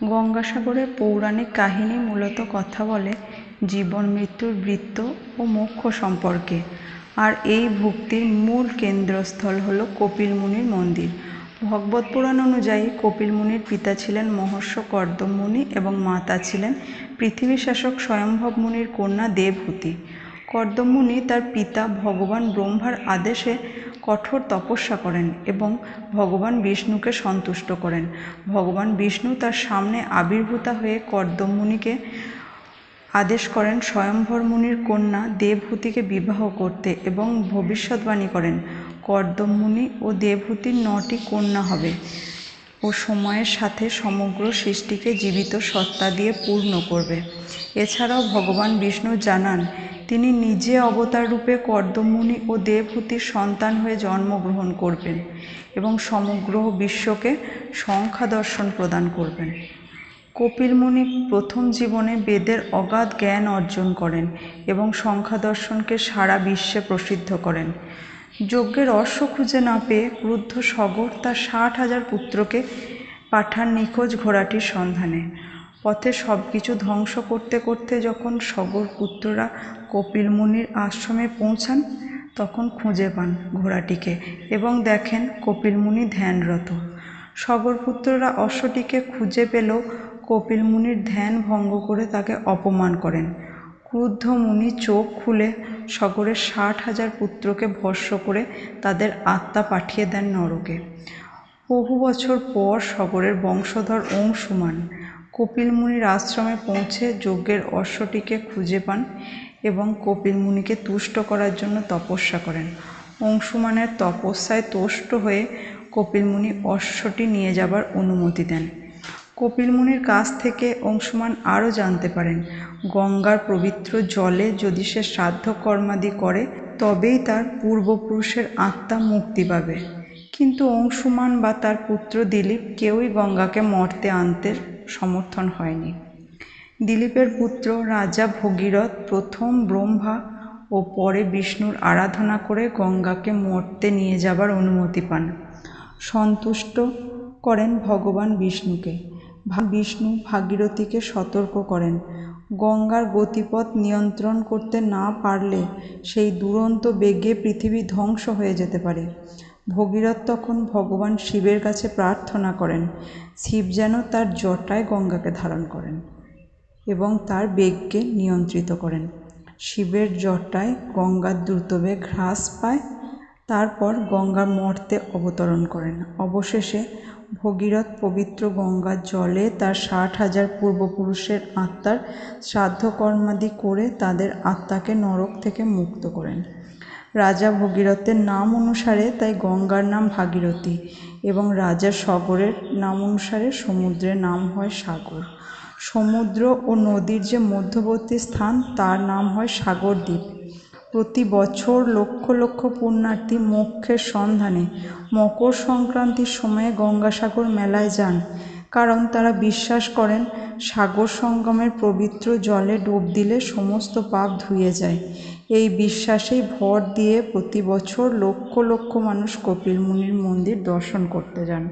গঙ্গাসাগরের পৌরাণিক কাহিনী মূলত কথা বলে জীবন মৃত্যুর বৃত্ত ও মোক্ষ সম্পর্কে। আর এই ভক্তির মূল কেন্দ্রস্থল হল কপিল মুনির মন্দির। ভগবত পুরাণ অনুযায়ী কপিল মুনির পিতা ছিলেন মহর্ষ কর্দম মুনি এবং মাতা ছিলেন পৃথিবী শাসক স্বয়ম্ভব মুনির কন্যা দেবহূতি। কর্দম মুনি তার পিতা ভগবান ব্রহ্মার আদেশে কঠোর তপস্যা করেন এবং ভগবান বিষ্ণুকে সন্তুষ্ট করেন। ভগবান বিষ্ণু তার সামনে আবির্ভূত হয়ে কর্দম মুনিকে আদেশ করেন স্বয়ম্ভর মুনির কন্যা দেবহূতিকে বিবাহ করতে এবং ভবিষ্যৎবাণী করেন কর্দম মুনি ও দেবহূতির 9টি কন্যা হবে ও সময়ের সাথে সমগ্র সৃষ্টিকে জীবিত সত্তা দিয়ে পূর্ণ করবে। এছাড়াও ভগবান বিষ্ণু জানান তিনি নিজে অবতার রূপে কর্দম মুনি ও দেবহূতির সন্তান হয়ে জন্মগ্রহণ করবেন এবং সমগ্র বিশ্বকে সংখ্যা দর্শন প্রদান করবেন। কপিল মুনি প্রথম জীবনে বেদের অগাধ জ্ঞান অর্জন করেন এবং সংখ্যা দর্শনকে সারা বিশ্বে প্রসিদ্ধ করেন। যজ্ঞের অশ্ব খুঁজে না পেয়ে ক্রুদ্ধ সগর তার 60,000 পুত্রকে পাঠান নিখোঁজ ঘোড়াটির সন্ধানে। পথে সব কিছু ধ্বংস করতে করতে যখন সগর পুত্ররা কপিল মুনির আশ্রমে পৌঁছান তখন খুঁজে পান ঘোড়াটিকে এবং দেখেন কপিল মুনি ধ্যানরত। সগরপুত্ররা অশ্বটিকে খুঁজে পেলেও কপিল মুনির ধ্যান ভঙ্গ করে তাকে অপমান করেন। ক্রুদ্ধ মুনি চোখ খুলে সগরের 60,000 পুত্রকে ভস্ম করে তাদের আত্মা পাঠিয়ে দেন নরকে। বহু বছর পর সগরের বংশধর অংশুমান কপিল মুনির আশ্রমে পৌঁছে যজ্ঞের অশ্বটিকে খুঁজে পান এবং কপিল মুনিকে তুষ্ট করার জন্য তপস্যা করেন। অংশুমানের তপস্যায় তুষ্ট হয়ে কপিল মুনি অশ্বটি নিয়ে যাবার অনুমতি দেন। কপিল মুনির কাছ থেকে অংশুমান আরও জানতে পারেন গঙ্গার পবিত্র জলে যদি সে শ্রাদ্ধ কর্মাদি করে তবেই তার পূর্বপুরুষের আত্মা মুক্তি পাবে। কিন্তু অংশুমান বা তার পুত্র দিলীপ কেউই গঙ্গাকে মর্তে আনতে সমর্থন হয়নি। দিলীপের পুত্র রাজা ভগীরথ প্রথম ব্রহ্মা ও পরে বিষ্ণুর আরাধনা করে গঙ্গাকে মর্তে নিয়ে যাবার অনুমতি পান। সন্তুষ্ট করেন ভগবান বিষ্ণুকে। বিষ্ণু ভাগীরথীকে সতর্ক করেন গঙ্গার গতিপথ নিয়ন্ত্রণ করতে না পারলে সেই দুরন্ত বেগে পৃথিবী ধ্বংস হয়ে যেতে পারে। ভগীরথ তখন ভগবান শিবের কাছে প্রার্থনা করেন শিব যেন তার জটায় গঙ্গাকে ধারণ করেন এবং তার বেগকে নিয়ন্ত্রিত করেন। শিবের জটায় গঙ্গার দ্রুতবেগ হ্রাস পায়। তারপর গঙ্গার মর্তে অবতরণ করেন। অবশেষে ভগীরথ পবিত্র গঙ্গার জলে তার 60,000 পূর্বপুরুষের আত্মার শ্রাদ্ধকর্মাদি করে তাদের আত্মাকে নরক থেকে মুক্ত করেন। রাজা ভগীরথের নাম অনুসারে তাই গঙ্গার নাম ভাগীরথী এবং রাজা সগরের নাম অনুসারে সমুদ্রের নাম হয় সাগর। সমুদ্র ও নদীর যে মধ্যবর্তী স্থান তার নাম হয় সাগরদ্বীপ। প্রতি বছর লক্ষ লক্ষ পুণ্যার্থী মোক্ষের সন্ধানে মকর সংক্রান্তির সময়ে গঙ্গাসাগর মেলায় যান, কারণ তারা বিশ্বাস করেন সাগর সঙ্গমের পবিত্র জলে ডুব দিলে সমস্ত পাপ ধুয়ে যায়। এই বিশ্বাসেই ভর দিয়ে প্রতি বছর লক্ষ লক্ষ মানুষ কপিল মুনির মন্দির দর্শন করতে যান।